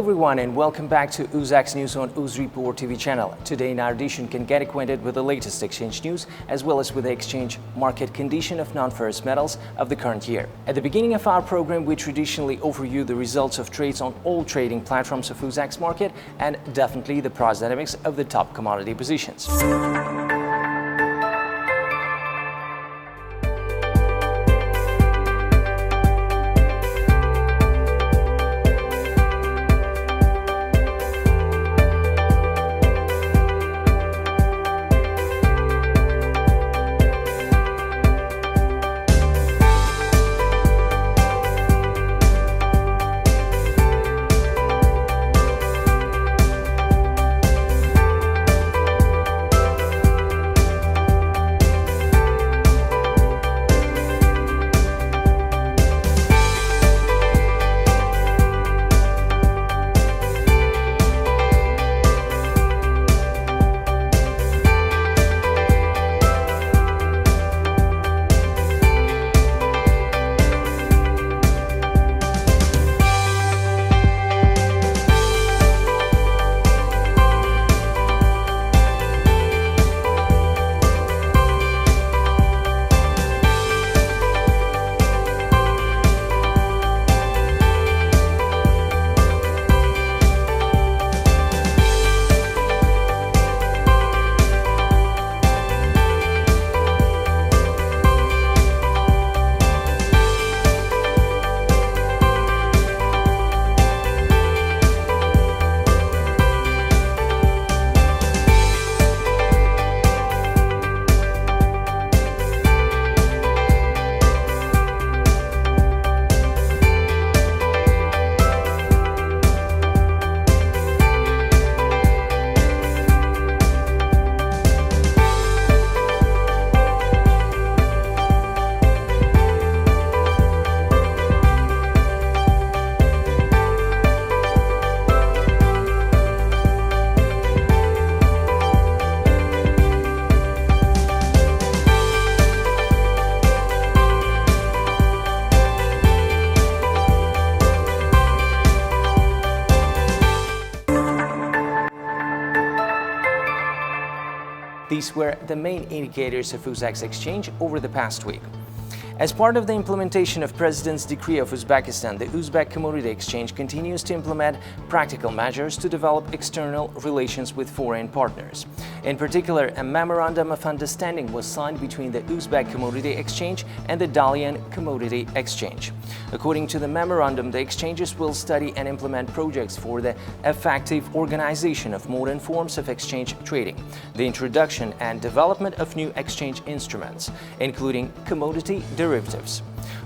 Hello everyone and welcome back to UzX News on UzReport TV channel. Today in our edition can get acquainted with the latest exchange news as well as with the exchange market condition of non-ferrous metals of the current year. At the beginning of our program, we traditionally offer you the results of trades on all trading platforms of UzX market and definitely the price dynamics of the top commodity positions. These were the main indicators of UzX exchange over the past week. As part of the implementation of President's decree of Uzbekistan, the Uzbek Commodity Exchange continues to implement practical measures to develop external relations with foreign partners. In particular, a memorandum of understanding was signed between the Uzbek Commodity Exchange and the Dalian Commodity Exchange. According to the memorandum, the exchanges will study and implement projects for the effective organization of modern forms of exchange trading, the introduction and development of new exchange instruments, including commodity derivatives.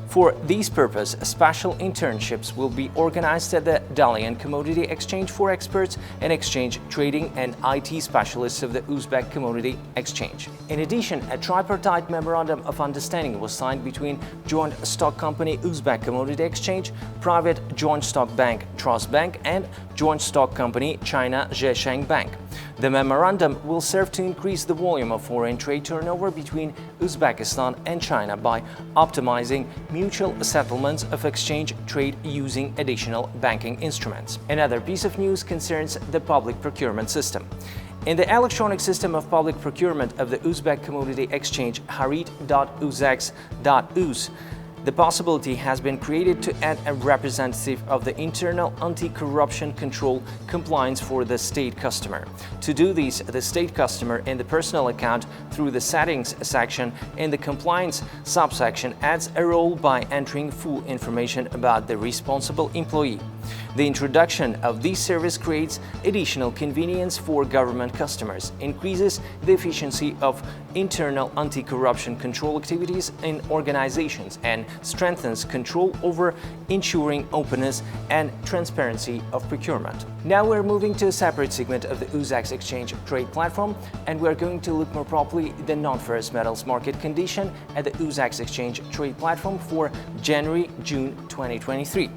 For this purpose, special internships will be organized at the Dalian Commodity Exchange for experts in exchange trading and IT specialists of the Uzbek Commodity Exchange. In addition, a tripartite memorandum of understanding was signed between Joint Stock Company Uzbek Commodity Exchange, Private Joint Stock Bank Trust Bank, and Joint Stock Company China Zheshang Bank. The memorandum will serve to increase the volume of foreign trade turnover between Uzbekistan and China by optimizing mutual settlements of exchange trade using additional banking instruments. Another piece of news concerns the public procurement system. In the electronic system of public procurement of the Uzbek Commodity Exchange harit.uzx.uz, the possibility has been created to add a representative of the internal anti-corruption control compliance for the state customer. To do this, the state customer in the personal account through the settings section in the compliance subsection adds a role by entering full information about the responsible employee. The introduction of this service creates additional convenience for government customers, increases the efficiency of internal anti-corruption control activities in organizations, and strengthens control over ensuring openness and transparency of procurement. Now we're moving to a separate segment of the UzX Exchange trade platform, and we're going to look more properly at the non-ferrous metals market condition at the UzX Exchange trade platform for January-June 2023.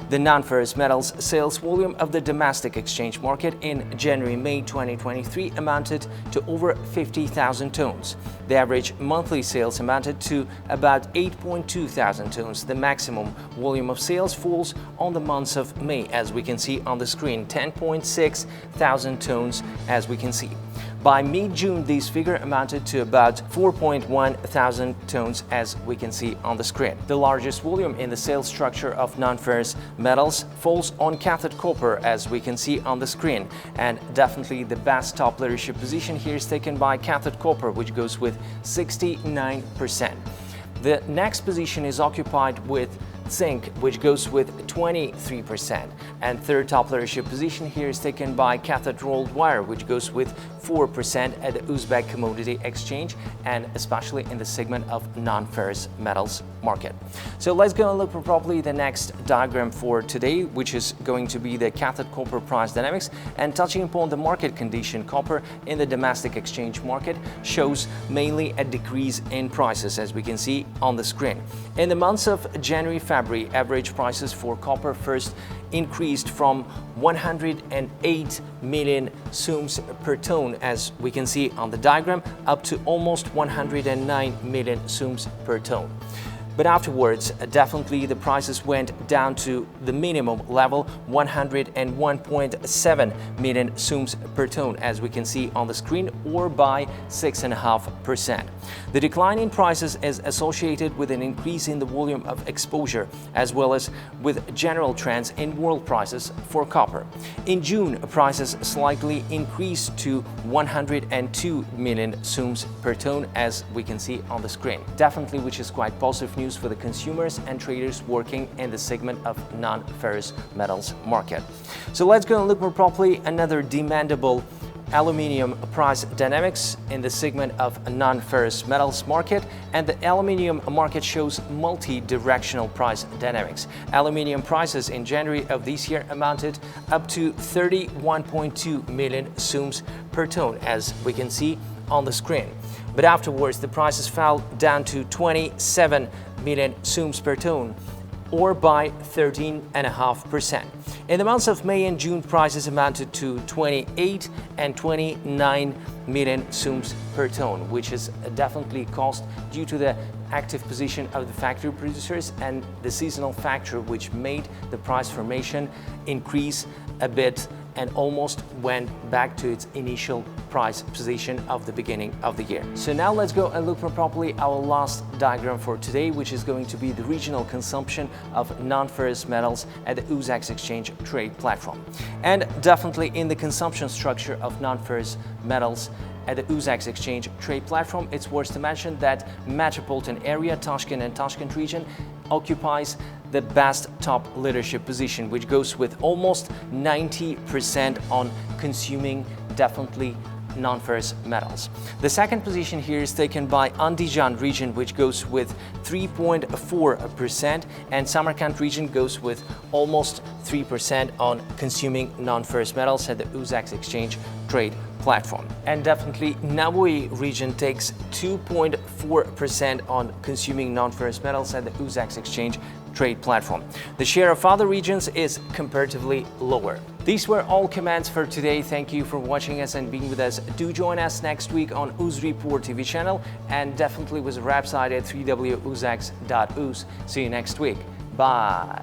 The non-ferrous metals sales volume of the domestic exchange market in January-May 2023 amounted to over 50,000 tons. The average monthly sales amounted to about 8.2 thousand tons. The maximum volume of sales falls on the months of May, as we can see on the screen, 10.6 thousand tons, as we can see. By mid-June, this figure amounted to about 4.1 thousand tons, as we can see on the screen. The largest volume in the sales structure of non-ferrous metals falls on cathode copper, as we can see on the screen. And definitely the best top leadership position here is taken by cathode copper, which goes with 69%. The next position is occupied with zinc, which goes with 23%. And third top leadership position here is taken by cathode rolled wire, which goes with 4% at the Uzbek Commodity Exchange, and especially in the segment of non-ferrous metals market. So let's go and look for properly the next diagram for today, which is going to be the cathode copper price dynamics. And touching upon the market condition, copper in the domestic exchange market shows mainly a decrease in prices, as we can see on the screen. In the months of January-February, average prices for copper first increased from 108 million sums per ton, as we can see on the diagram, up to almost 109 million sums per ton. But afterwards, definitely the prices went down to the minimum level, 101.7 million sums per ton, as we can see on the screen, or by 6.5%. The decline in prices is associated with an increase in the volume of exposure, as well as with general trends in world prices for copper. In June, prices slightly increased to 102 million sums per ton, as we can see on the screen. Definitely, which is quite positive news for the consumers and traders working in the segment of non-ferrous metals market. So let's go and look more properly another demandable aluminium price dynamics in the segment of non-ferrous metals market, and the aluminium market shows multi-directional price dynamics. Aluminium prices in January of this year amounted up to 31.2 million sums per ton, as we can see on the screen. But afterwards, the prices fell down to 27 million sums per ton, or by 13.5%. In the months of May and June, prices amounted to 28 and 29 million sums per ton, which is definitely caused due to the active position of the factory producers and the seasonal factor, which made the price formation increase a bit and almost went back to its initial price position of the beginning of the year. So now let's go and look for properly our last diagram for today, which is going to be the regional consumption of non-ferrous metals at the Uzbek Exchange trade platform. And definitely in the consumption structure of non-ferrous metals at the Uzbek Exchange trade platform, it's worth to mention that metropolitan area, Tashkent and Tashkent region, occupies the best top leadership position, which goes with almost 90% on consuming definitely non-ferrous metals. The second position here is taken by Andijan region, which goes with 3.4%, and Samarkand region goes with almost 3% on consuming non-ferrous metals at the Uzbek Exchange trade platform. And definitely Navoy region takes 2.4% on consuming non-ferrous metals at the Uzbek Exchange trade platform. The share of other regions is comparatively lower. These were all comments for today. Thank you for watching us and being with us. Do join us next week on UzReport TV channel, and definitely visit our website at www.uzaks.uz. See you next week. Bye.